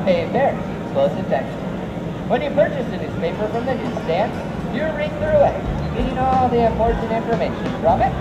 pay fair, explosive texture. When you purchase a newspaper from the newsstand, you read through it, getting all the important information from it.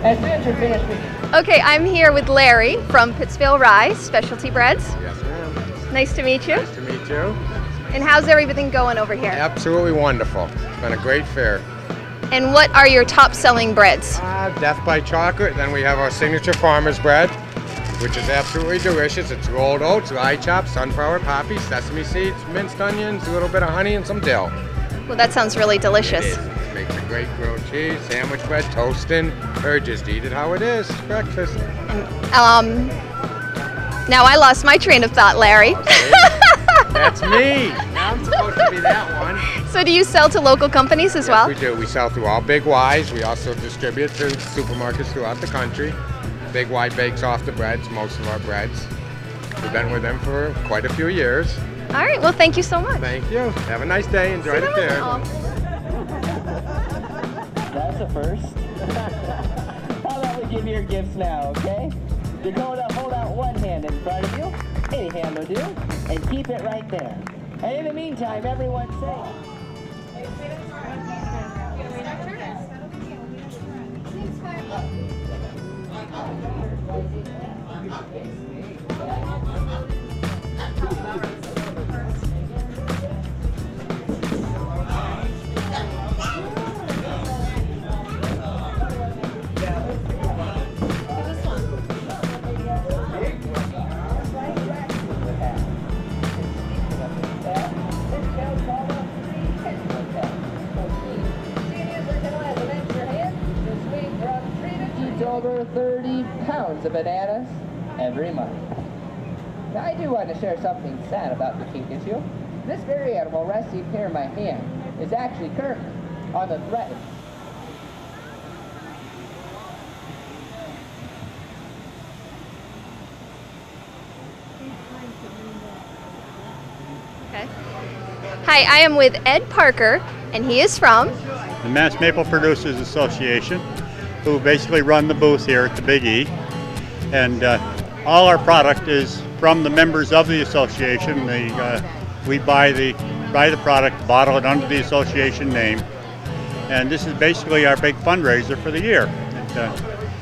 As soon as you're finished with it. Okay, I'm here with Larry from Pittsville Rye Specialty Breads. Yes, ma'am. Nice to meet you. Nice to meet you. And how's everything going over here? Absolutely wonderful. It's been a great fair. And what are your top selling breads? Death by chocolate. Then we have our signature farmer's bread, which is absolutely delicious. It's rolled oats, rye chops, sunflower, poppy, sesame seeds, minced onions, a little bit of honey, and some dill. Well, that sounds really delicious. It is. It makes a great grilled cheese, sandwich bread, toasting, or just eat it how it is, breakfast. Now I lost my train of thought, Larry. That's me. Now I'm supposed to be that one. So do you sell to local companies as well? We do. We sell through all Big Y's. We also distribute to supermarkets throughout the country. Big Y bakes off the breads, most of our breads. We've been with them for quite a few years. All right, well, thank you so much. Thank you. Have a nice day. Enjoy the fair. That's a first. How about we give you your gifts now, okay? You're going to hold out one hand in front of you, any hand will do, and keep it right there. And in the meantime, everyone say... over 30 pounds of bananas every month. Now I do want to share something sad about the kink issue. This very animal resting here in my hand is actually currently on the threat. Okay. Hi, I am with Ed Parker, and he is from the Mass Maple Producers Association, who basically run the booth here at the Big E. And all our product is from the members of the association. We buy the product, bottle it under the association name. And this is basically our big fundraiser for the year.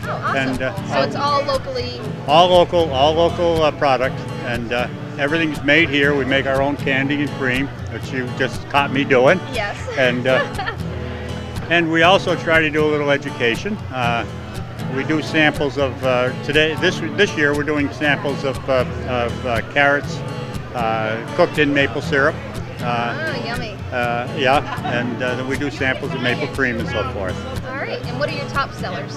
Awesome. So it's all locally? All local product. And everything's made here. We make our own candy and cream, which you just caught me doing. Yes. And we also try to do a little education. We do samples of this year we're doing samples of carrots cooked in maple syrup. Yummy. Yeah, and then we do samples of maple cream and so forth. All right, and what are your top sellers?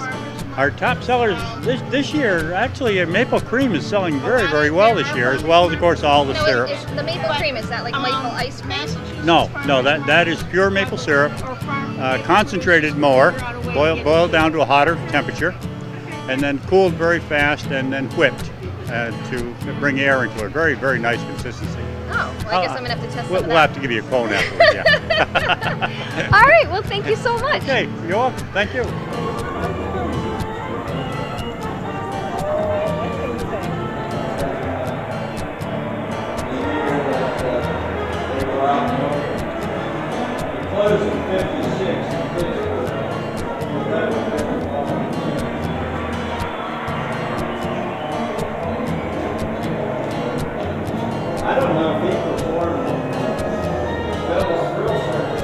Our top sellers this year, actually, maple cream is selling very, very well this year, as well as, of course, all the syrups. The maple cream, is that like maple ice cream? No, that is pure maple syrup, concentrated more, boiled down to a hotter temperature, and then cooled very fast, and then whipped to bring air into it. Very, very nice consistency. Oh, well, I guess I'm going to have to test some of that. We'll have to give you a cone afterwards, yeah. All right, well, thank you so much. Okay, you're welcome. Thank you. I don't know if he performed Bill's Grill Service.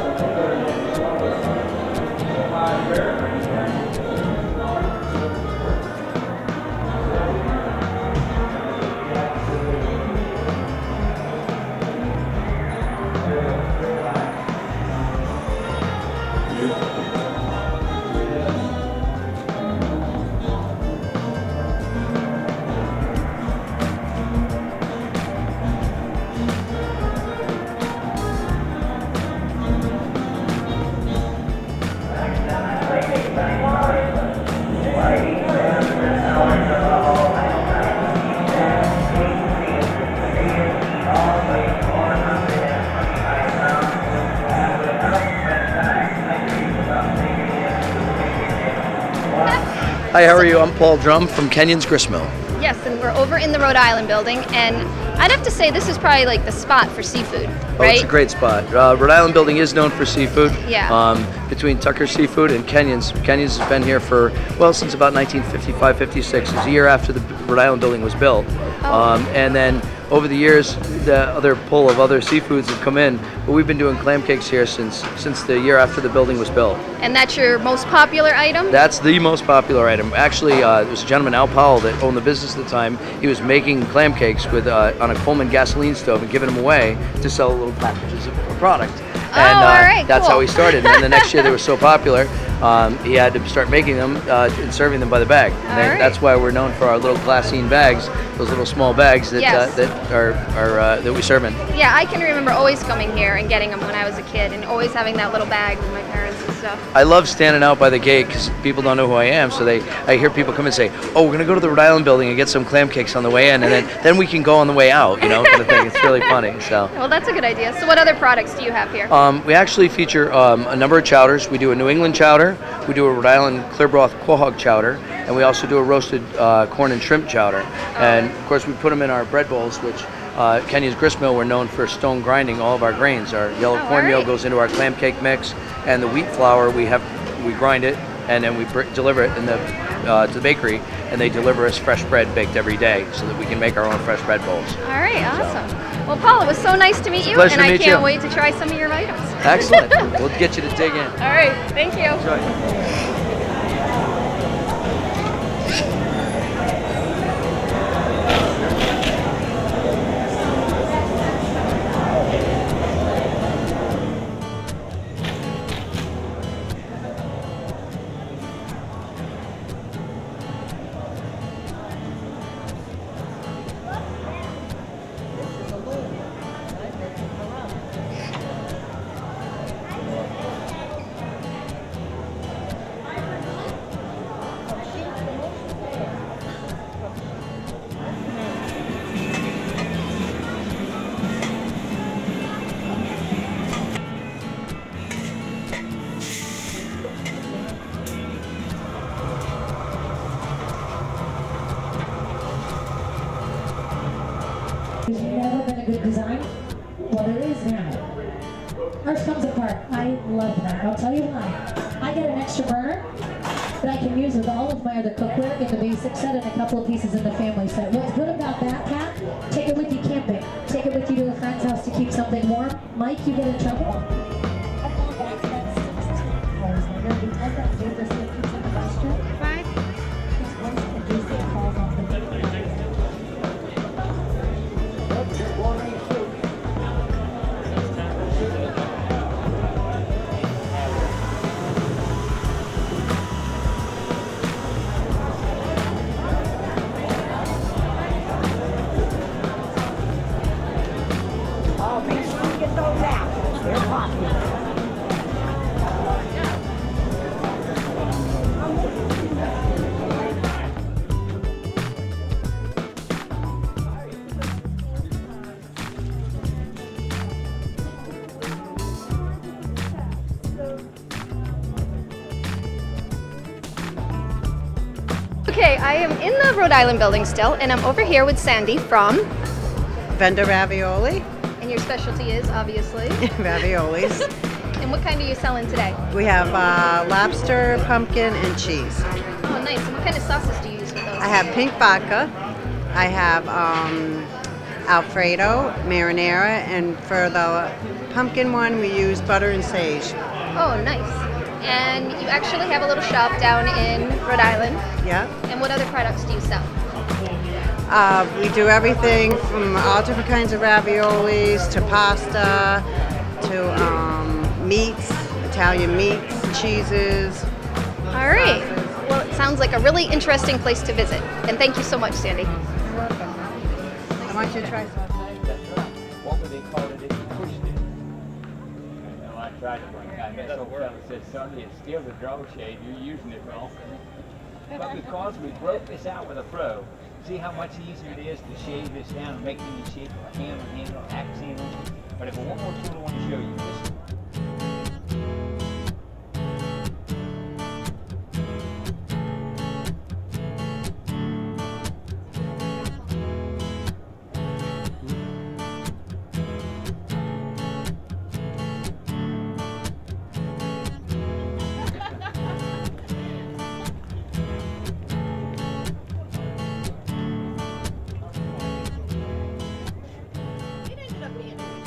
Hi, how are you? I'm Paul Drum from Kenyans Gristmill. Yes, and we're over in the Rhode Island building, and I'd have to say this is probably like the spot for seafood, Oh, right? it's a great spot. Rhode Island building is known for seafood. Yeah. Between Tucker Seafood and Kenyans. Kenyans has been here for, well, since about 1955, 56. It was a year after the Rhode Island building was built. And then over the years, the other pull of other seafoods have come in. But we've been doing clam cakes here since the year after the building was built. And that's your most popular item? That's the most popular item. Actually, there was a gentleman, Al Powell, that owned the business at the time. He was making clam cakes with on a Coleman gasoline stove and giving them away to sell little packages of product. And all right, that's cool. how he started. And then the next year they were so popular, he had to start making them and serving them by the bag. And that's why we're known for our little glassine bags, those little small bags that that we serve in. Yeah, I can remember always coming here and getting them when I was a kid, and always having that little bag with my parents and stuff. I love standing out by the gate because people don't know who I am, so I hear people come and say, "Oh, we're gonna go to the Rhode Island building and get some clam cakes on the way in, and then we can go on the way out," you know, kind of thing. It's really funny. So. Well, that's a good idea. So, what other products do you have here? We actually feature a number of chowders. We do a New England chowder, we do a Rhode Island clear broth quahog chowder, and we also do a roasted corn and shrimp chowder. And of course, we put them in our bread bowls, which Kenya's gristmill, we're known for stone grinding all of our grains. Our yellow cornmeal goes into our clam cake mix, and the wheat flour we grind it, and then we deliver it to the bakery, and they deliver us fresh bread baked every day, so that we can make our own fresh bread bowls. All right, awesome. Well, Paul, it was so nice to meet you, Pleasure and to I meet can't you. wait to try some of your items. Excellent. We'll get you to dig in. All right, thank you. Enjoy. There's never been a good design. Well, there is now. Ours comes apart. I love that. I'll tell you why. I get an extra burner that I can use with all of my other cookware in the basic set and a couple of pieces in the family set. What's good about that, Pat? Take it with you camping. Take it with you to a friend's house to keep something warm. Mike, you get in trouble? Okay, I am in the Rhode Island building still, and I'm over here with Sandy from... Vendor Ravioli. And your specialty is, obviously? Raviolis. And what kind are you selling today? We have lobster, pumpkin, and cheese. Oh, nice. And what kind of sauces do you use for those? I have pink vodka. I have Alfredo, marinara, and for the pumpkin one, we use butter and sage. Oh, nice. And you actually have a little shop down in Rhode Island. Yeah. And what other products do you sell? We do everything from all different kinds of raviolis to pasta to meats, Italian meats, cheeses. All right. Well, it sounds like a really interesting place to visit. And thank you so much, Sandy. You're welcome. I want you to try some. What would they call it if you pushed it? No, I tried to bring that. That's what fella said, Sonny, it steals the draw shade. You're using it wrong. But because we broke this out with a pro, see how much easier it is to shave this down and make any shape of a hammer handle, axe handle. But if I want more tool, I want to show you this. of me.